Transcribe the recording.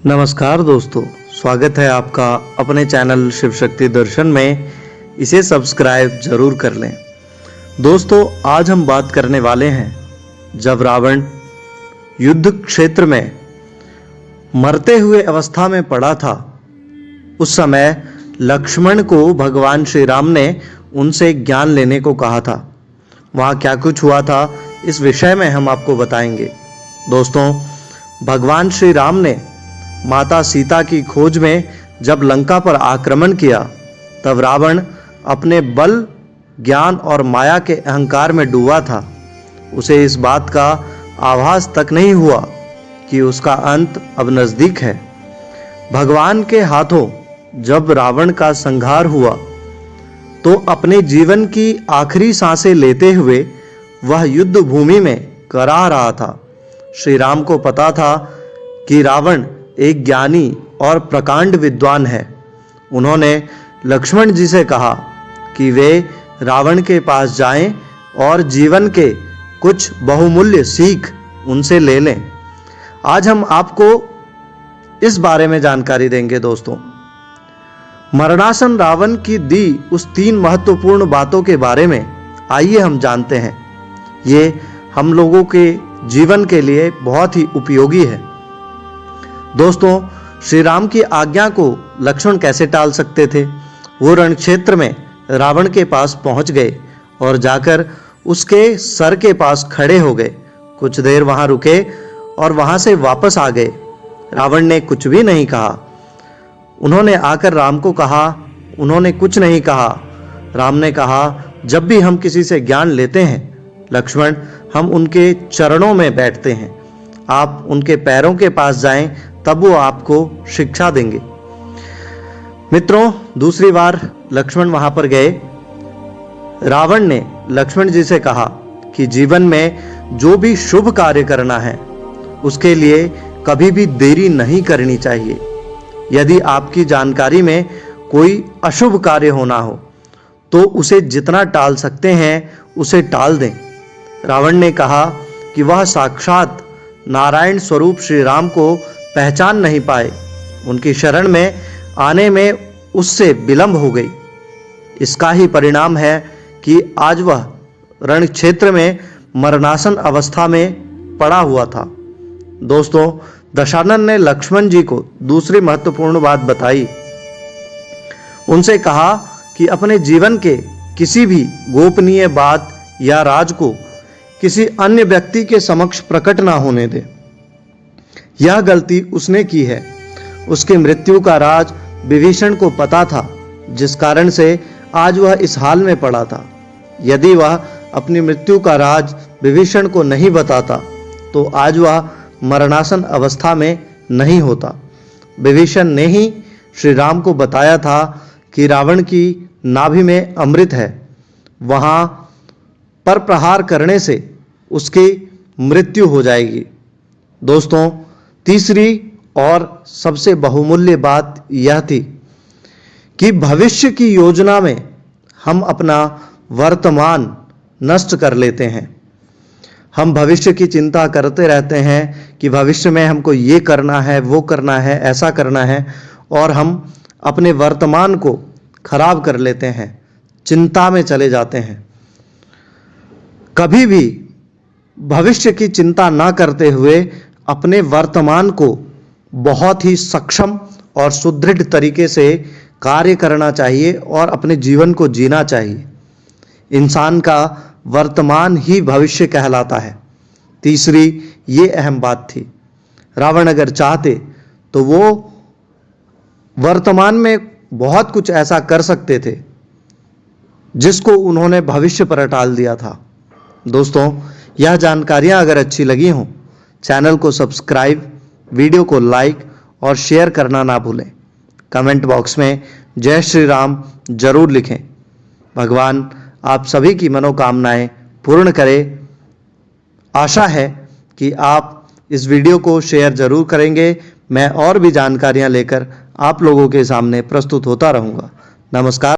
नमस्कार दोस्तों, स्वागत है आपका अपने चैनल शिव शक्ति दर्शन में। इसे सब्सक्राइब जरूर कर लें। दोस्तों, आज हम बात करने वाले हैं जब रावण युद्ध क्षेत्र में मरते हुए अवस्था में पड़ा था, उस समय लक्ष्मण को भगवान श्री राम ने उनसे ज्ञान लेने को कहा था। वहाँ क्या कुछ हुआ था, इस विषय में हम आपको बताएंगे। दोस्तों, भगवान श्री राम ने माता सीता की खोज में जब लंका पर आक्रमण किया, तब रावण अपने बल, ज्ञान और माया के अहंकार में डूबा था। उसे इस बात का आभास तक नहीं हुआ कि उसका अंत अब नजदीक है। भगवान के हाथों जब रावण का संहार हुआ, तो अपने जीवन की आखिरी सांसें लेते हुए वह युद्ध भूमि में कराह रहा था। श्री राम को पता था कि रावण एक ज्ञानी और प्रकांड विद्वान है। उन्होंने लक्ष्मण जी से कहा कि वे रावण के पास जाएं और जीवन के कुछ बहुमूल्य सीख उनसे ले लें। आज हम आपको इस बारे में जानकारी देंगे। दोस्तों, मरणासन रावण की दी उस 3 महत्वपूर्ण बातों के बारे में आइए हम जानते हैं। ये हम लोगों के जीवन के लिए बहुत ही उपयोगी है। दोस्तों, श्री राम की आज्ञा को लक्ष्मण कैसे टाल सकते थे। वो रण क्षेत्र में रावण के पास पहुंच गए और जाकर उसके सर के पास खड़े हो गए। कुछ देर वहां रुके और वहां से वापस आ गए। रावण ने कुछ भी नहीं कहा। उन्होंने आकर राम को कहा, उन्होंने कुछ नहीं कहा। राम ने कहा, जब भी हम किसी से ज्ञान लेते हैं लक्ष्मण, हम उनके चरणों में बैठते हैं। आप उनके पैरों के पास जाएं, तब वो आपको शिक्षा देंगे। मित्रों, दूसरी बार लक्ष्मण वहां पर गए। रावण ने लक्ष्मण जी से कहा कि जीवन में जो भी शुभ कार्य करना है, उसके लिए कभी भी देरी नहीं करनी चाहिए। यदि आपकी जानकारी में कोई अशुभ कार्य होना हो, तो उसे जितना टाल सकते हैं उसे टाल दें। रावण ने कहा कि वह साक्षात नारायण स्वरूप श्री राम को पहचान नहीं पाए। उनकी शरण में आने में उससे विलंब हो गई। इसका ही परिणाम है कि आज वह रण क्षेत्र में मरणासन अवस्था में पड़ा हुआ था। दोस्तों, दशानन ने लक्ष्मण जी को दूसरी महत्वपूर्ण बात बताई। उनसे कहा कि अपने जीवन के किसी भी गोपनीय बात या राज को किसी अन्य व्यक्ति के समक्ष प्रकट ना होने दे। यह गलती उसने की है। उसकी मृत्यु का राज विभीषण को पता था, जिस कारण से आज वह इस हाल में पड़ा था। यदि वह अपनी मृत्यु का राज विभीषण को नहीं बताता, तो आज वह मरणासन अवस्था में नहीं होता। विभीषण ने ही श्री राम को बताया था कि रावण की नाभि में अमृत है, वहां पर प्रहार करने से उसकी मृत्यु हो जाएगी। दोस्तों, तीसरी और सबसे बहुमूल्य बात यह थी कि भविष्य की योजना में हम अपना वर्तमान नष्ट कर लेते हैं। हम भविष्य की चिंता करते रहते हैं कि भविष्य में हमको ये करना है, वो करना है, ऐसा करना है, और हम अपने वर्तमान को खराब कर लेते हैं, चिंता में चले जाते हैं। कभी भी भविष्य की चिंता ना करते हुए अपने वर्तमान को बहुत ही सक्षम और सुदृढ़ तरीके से कार्य करना चाहिए और अपने जीवन को जीना चाहिए। इंसान का वर्तमान ही भविष्य कहलाता है। तीसरी ये अहम बात थी। रावण अगर चाहते तो वो वर्तमान में बहुत कुछ ऐसा कर सकते थे जिसको उन्होंने भविष्य पर टाल दिया था। दोस्तों, यह जानकारियां अगर अच्छी लगी हों, चैनल को सब्सक्राइब, वीडियो को लाइक और शेयर करना ना भूलें। कमेंट बॉक्स में जय श्री राम जरूर लिखें। भगवान आप सभी की मनोकामनाएं पूर्ण करे। आशा है कि आप इस वीडियो को शेयर जरूर करेंगे। मैं और भी जानकारियां लेकर आप लोगों के सामने प्रस्तुत होता रहूंगा। नमस्कार।